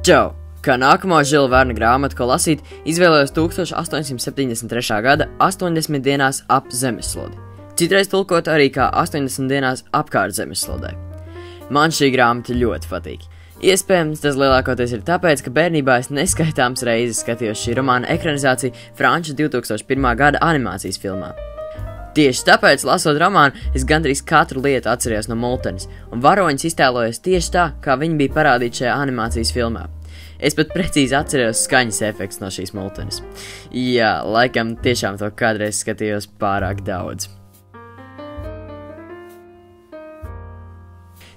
Čau! Kā nākamo Žila Verna grāmatu, ko lasīt, izvēlējos 1873. gada 80 dienās ap zemeslodi. Citreiz tulkot arī kā 80 dienās apkārt zemeslodē. Man šī grāmata ļoti patīk. Iespējams, tas lielākoties ir tāpēc, ka bērnībā es neskaitāms reizes skatījos šī romāna ekranizāciju franču 2001. gada animācijas filmā. Tieši tāpēc, lasot romānu, es gandrīz katru lietu atcerējos no multenes, un varoņus iztēlojos tieši tā, kā viņi bija parādīti šajā animācijas filmā. Es pat precīzi atcerējos skaņas efekts no šīs multenes. Jā, laikam tiešām to kādreiz skatījos pārāk daudz.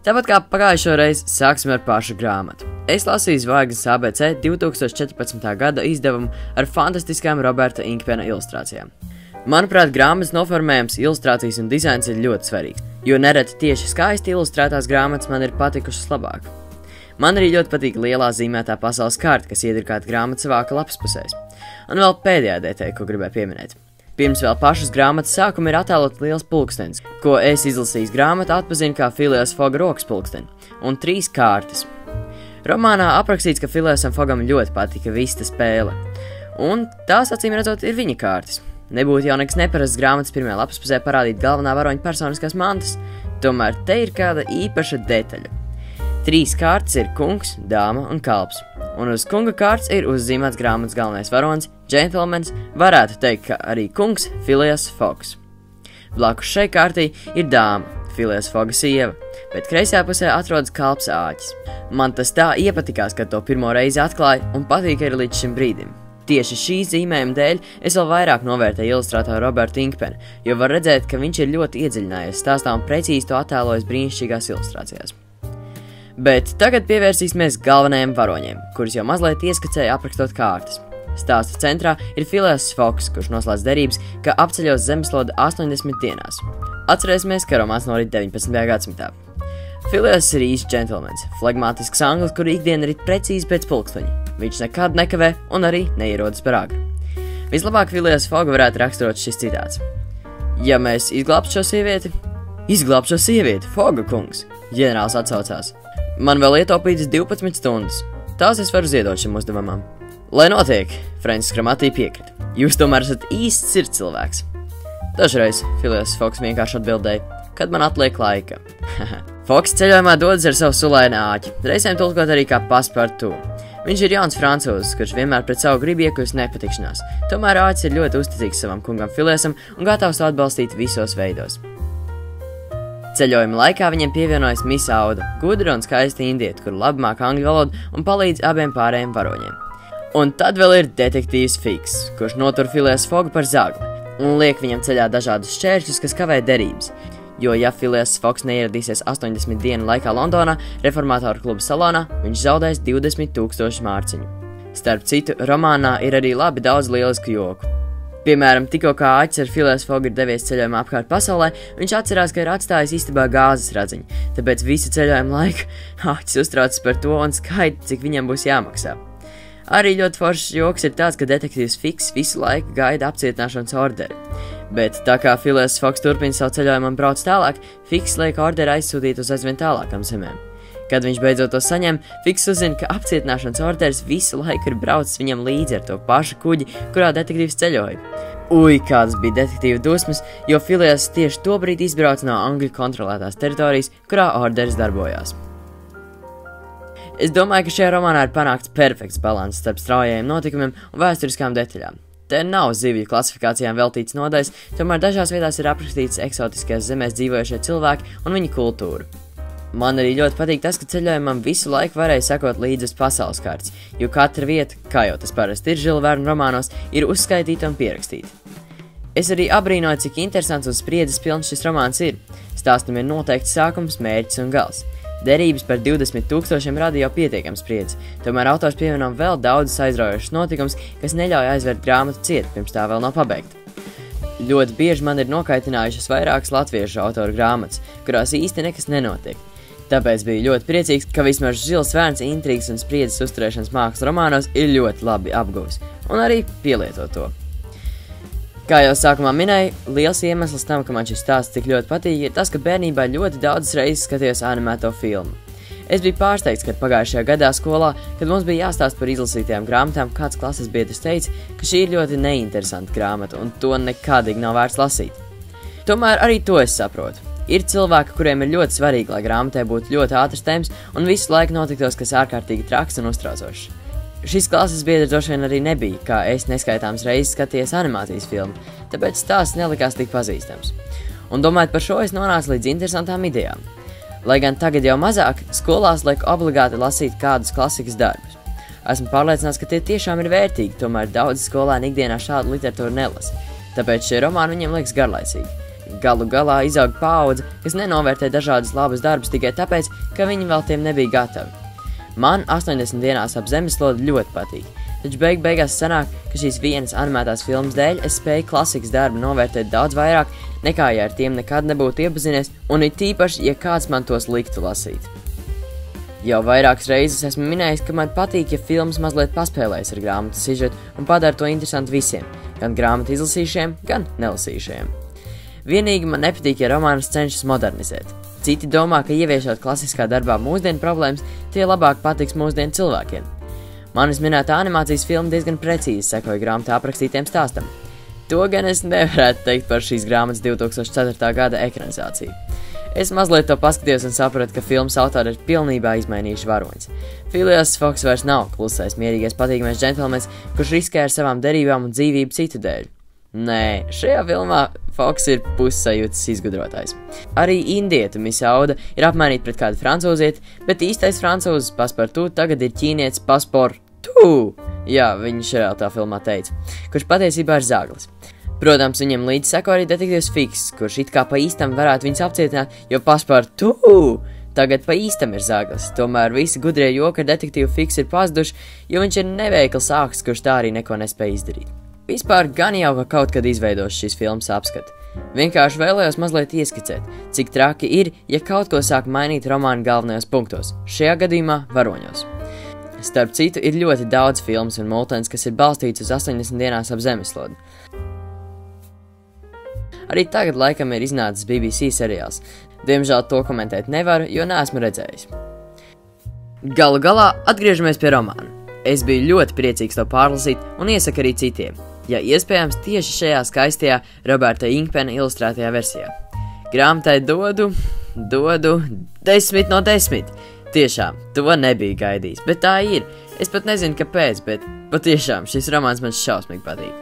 Tāpat kā pagājušo reizi, sāksim ar pašu grāmatu. Es lasīju Zvaigznes ABC 2014. gada izdevumu ar fantastiskām Roberta Inkpena ilustrācijām. Manuprāt, grāmatas noformējums, ilustrācijas un dizains ir ļoti svarīgs, jo nereti tieši skaisti ilustrētās grāmatas man ir patikušas labāk. Man arī ļoti patīk lielā zīmētā pasaules kārta, kas iedrukāta grāmatas vāka lapas pusēs. Un vēl pēdējā detaļa, ko gribēju pieminēt. Pirms vēl pašas grāmatas sākuma ir attēlot liels pulkstenis, ko es izlasījis grāmatu atpazinu kā Phileas Fogga rokas pulksteni, un 3 kārtas. Romānā aprakstīts, ka Phileasam Foggam ļoti patika vista spēle, un tās acīm redzot ir viņa kārtas. Nebūtu jau nekas neparasts grāmatas pirmajā lapas pusē parādīt galvenā varoņa personiskās mantas, tomēr te ir kāda īpaša detaļa. 3 kārtas ir kungs, dāma un kalps, un uz kunga kārtas ir uzzīmēts grāmatas galvenais varonis, džentelmenis, varētu teikt, ka arī kungs Phileas Foggs. Blakus šai kārtī ir dāma, Phileas Fogga sieva, bet kreisajā pusē atrodas kalps āķis. Man tas tā iepatikās, kad to pirmo reizi atklāju, un patīk arī līdz šim brīdim. Tieši šī zīmējuma dēļ es vēl vairāk novērtēju ilustrātoru Robertu Inkpenu, jo var redzēt, ka viņš ir ļoti iedziļinājies stāstā un precīzi to attēlojas brīnišķīgās ilustrācijās. Bet tagad pievērsīsimies galvenajiem varoņiem, kurus jau mazliet ieskicēja aprakstot kārtas. Stāsta centrā ir Phileas Foggs, kurš noslēdz derības, ka apceļos zemeslodi 80 dienās. Atcerēsimies, ka romāns norit 19. gadsimtā. Phileas ir īsts džentelmenis, flegmātisks anglis, kuru ikdiena rit precīzi pēc pulksteņa. Viņš nekad nekavē un arī neierodas par agru. Vislabāk Phileas Fogga varētu raksturot šis citāts. Ja mēs izglābtu šo sievieti? Izglābt šo sievieti, Fogga kungs, ģenerālis atsaucās. Man vēl ietaupītas 12 stundas. Tās es varu ziedot šim uzdevumam. Lai notiek, Francis Kramatī piekrita. Jūs tomēr esat īsts sirds cilvēks. Dažreiz Phileas Foggs vienkārši atbildēja, kad man atliek laika. Foggs ceļojumā dodas ar savu sulaini āķi, reizēm tulkot arī kā paspartu. Viņš ir jauns francūzis, kurš vienmēr pret savu gribu iekļūst nepatikšanās. Tomēr āķis ir ļoti uzticīgs savam kungam Phileasam un gatavs to atbalstīt visos veidos. Ceļojuma laikā viņiem pievienojas Miss Auda, gudra un skaista indieta, kuru labi māk angļu valodu un palīdz abiem pārējiem varoņiem. Un tad vēl ir detektīvs Fiks, kurš notur Phileas Foggu par zagli un liek viņam ceļā dažādus šķēršļus, kas kavē derības. Jo, ja Phileas Foggs neieradīsies 80 dienu laikā Londonā, reformātoru kluba salonā, viņš zaudēs 20 000 mārciņu. Starp citu, romānā ir arī labi daudz lielisku joku. Piemēram, tikko kā āķis ar Phileas Foggu ir devies ceļojumā apkārt pasaulē, viņš atcerās, ka ir atstājis istabā gāzes radziņu, tāpēc visu ceļojumu laiku āķis uztraucas par to un skaita, cik viņam būs jāmaksā. Arī ļoti foršs joks ir tāds, ka detektīvs Fiks visu laiku gaida apcietināšanas orderi. Bet tā kā Phileas Foggs turpina savu ceļojumu un brauc tālāk, Fiks liek orderi aizsūtīt uz aizvien tālākām zemēm. Kad viņš beidzot to saņem, Fiks uzzina, ka apcietināšanas orderis visu laiku ir braucis viņam līdzi ar to pašu kuģi, kurā detektīvs ceļoja. Ui, kādas bija detektīva dusmas, jo Phileas tieši to brīdi izbrauca no Angļu kontrolētās teritorijas, kurā orderis darbojās. Es domāju, ka šajā romānā ir panākts perfekts balanss starp straujajiem notikumiem un vēsturiskām detaļām. Te nav zivju klasifikācijām veltīts nodaļas, tomēr dažās vietās ir aprakstīts eksotiskajās zemēs dzīvojušie cilvēki un viņa kultūra. Man arī ļoti patīk tas, ka ceļojumam visu laiku varēja sekot līdzi uz pasaules kārtas, jo katra vieta, kā jau tas parasti ir Žila Verna romānos, ir uzskaitīta un pierakstīta. Es arī abrīnoju, cik interesants un spriedzes pilns šis romāns ir. Stāstam ir noteikts sākums, mērķis un gals. Derības par 20 000 rada jau pietiekams spriedzes, tomēr autors pievieno vēl daudzas aizraujošas notikumus, kas neļauj aizvērt grāmatu ciet, pirms tā vēl nav pabeigta. Ļoti bieži man ir nokaitinājušas vairākas latviešu autoru grāmatas, kurās īsti nekas nenotiek. Tāpēc biju ļoti priecīgs, ka vismaz Žils Verns intrigas un spriedzes uzturēšanas mākslas romānos ir ļoti labi apguvis, un arī pielieto to. Kā jau sākumā minēju, liels iemesls tam, ka man šis stāsts tik ļoti patīk, ir tas, ka bērnībā ļoti daudzas reizes skatījos animēto filmu. Es biju pārsteigts, kad pagājušajā gadā skolā, kad mums bija jāstāsta par izlasītajām grāmatām, kāds klases biedrs teica, ka šī ir ļoti neinteresanta grāmata un to nekādīgi nav vērts lasīt. Tomēr arī to es saprotu. Ir cilvēki, kuriem ir ļoti svarīgi, lai grāmatai būtu ļoti ātrs temps un visu laiku notiktos kas ārkārtīgi traks un uztraucošs. Šis klases biedrs droši vien arī nebija, kā es neskaitāms reizes skatījies animācijas filmu, tāpēc stāsts nelikās tik pazīstams. Un domājot par šo, es nonācu līdz interesantām idejām. Lai gan tagad jau mazāk, skolās liek obligāti lasīt kādus klasikas darbus. Esmu pārliecināts, ka tie tiešām ir vērtīgi, tomēr daudzi skolēni ikdienā šādu literatūru nelasa, tāpēc šie romāni viņiem liekas garlaicīgi. Galu galā izaug paudze, kas nenovērtē dažādus labus darbus tikai tāpēc, ka viņi vēl tiem nebija gatavi. Man 80 dienās ap zemeslodi ļoti patīk, taču beigās sanāk, ka šīs vienas animētās filmas dēļ es spēju klasikas darbu novērtēt daudz vairāk, nekā ja ar tiem nekad nebūtu iepazinies, un it īpaši, ja kāds man tos liktu lasīt. Jau vairākas reizes esmu minējis, ka man patīk, ja filmas mazliet paspēlējas ar grāmatas sižetu un padara to interesantu visiem, gan grāmatu izlasījušiem, gan nelasījušiem. Vienīgi man nepatīk, ja romānus cenšas modernizēt. Citi domā, ka ieviešot klasiskā darbā mūsdienu problēmas, tie labāk patiks mūsdienu cilvēkiem. Manis minētā animācijas filma diezgan precīzi sekoja grāmatā aprakstītiem stāstam. To gan es nevarētu teikt par šīs grāmatas 2004. gada ekranizāciju. Es mazliet to paskatījos un sapratu, ka filmas autori ir pilnībā izmainījuši varoņus. Phileas Fox vairs nav klusais, mierīgais, patīkamais džentelmenis, kurš riskē ar savām derībām un dzīvību citu dēļ. Nē, šajā filmā Fox ir pussajūtas izgudrotājs. Arī indietu Misauda ir apmainīta pret kādu francūzieti, bet īstais francūzis Paspartū tagad ir ķīnietis Pasportū. Jā, viņš tā filmā teica, kurš patiesībā ir zaglis. Protams, viņam līdzi seko arī detektīvs Fiks, kurš it kā pa īstam varētu viņus apcietināt, jo Paspartū tagad pa īstam ir zaglis. Tomēr visi gudrie joki ar detektīvu Fiks ir pazuduši, jo viņš ir neveikls āksts, kurš tā arī neko nespēja izdarīt. Vispār gan jau, ka kaut kad izveidos šīs filmas apskati. Vienkārši vēlējos mazliet ieskicēt, cik traki ir, ja kaut ko sāk mainīt romāna galvenajos punktos, šajā gadījumā varoņos. Starp citu, ir ļoti daudz filmas un multens, kas ir balstīts uz 80 dienās ap zemeslodi. Arī tagad laikam ir iznācis BBC seriāls. Diemžēl to komentēt nevaru, jo neesmu redzējis. Galu galā atgriežamies pie romāna. Es biju ļoti priecīgs to pārlasīt un iesaku arī citiem, ja iespējams tieši šajā skaistajā Roberta Inkpena ilustrētajā versijā. Grāmatai dodu 10 no 10. Tiešām, to nebija gaidījis, bet tā ir. Es pat nezinu, kāpēc, bet patiešām šis romāns man šausmīgi patīk.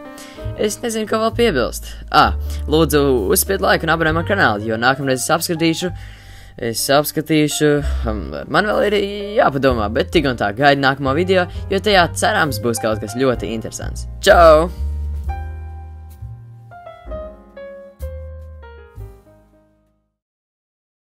Es nezinu, ko vēl piebilst. Lūdzu, uzspied laiku un abonē man kanālu, jo nākamreiz es apskatīšu, man vēl ir jāpadomā, bet tik un tā gaida nākamo video, jo tajā cerams būs kaut kas ļoti interesants. Čau!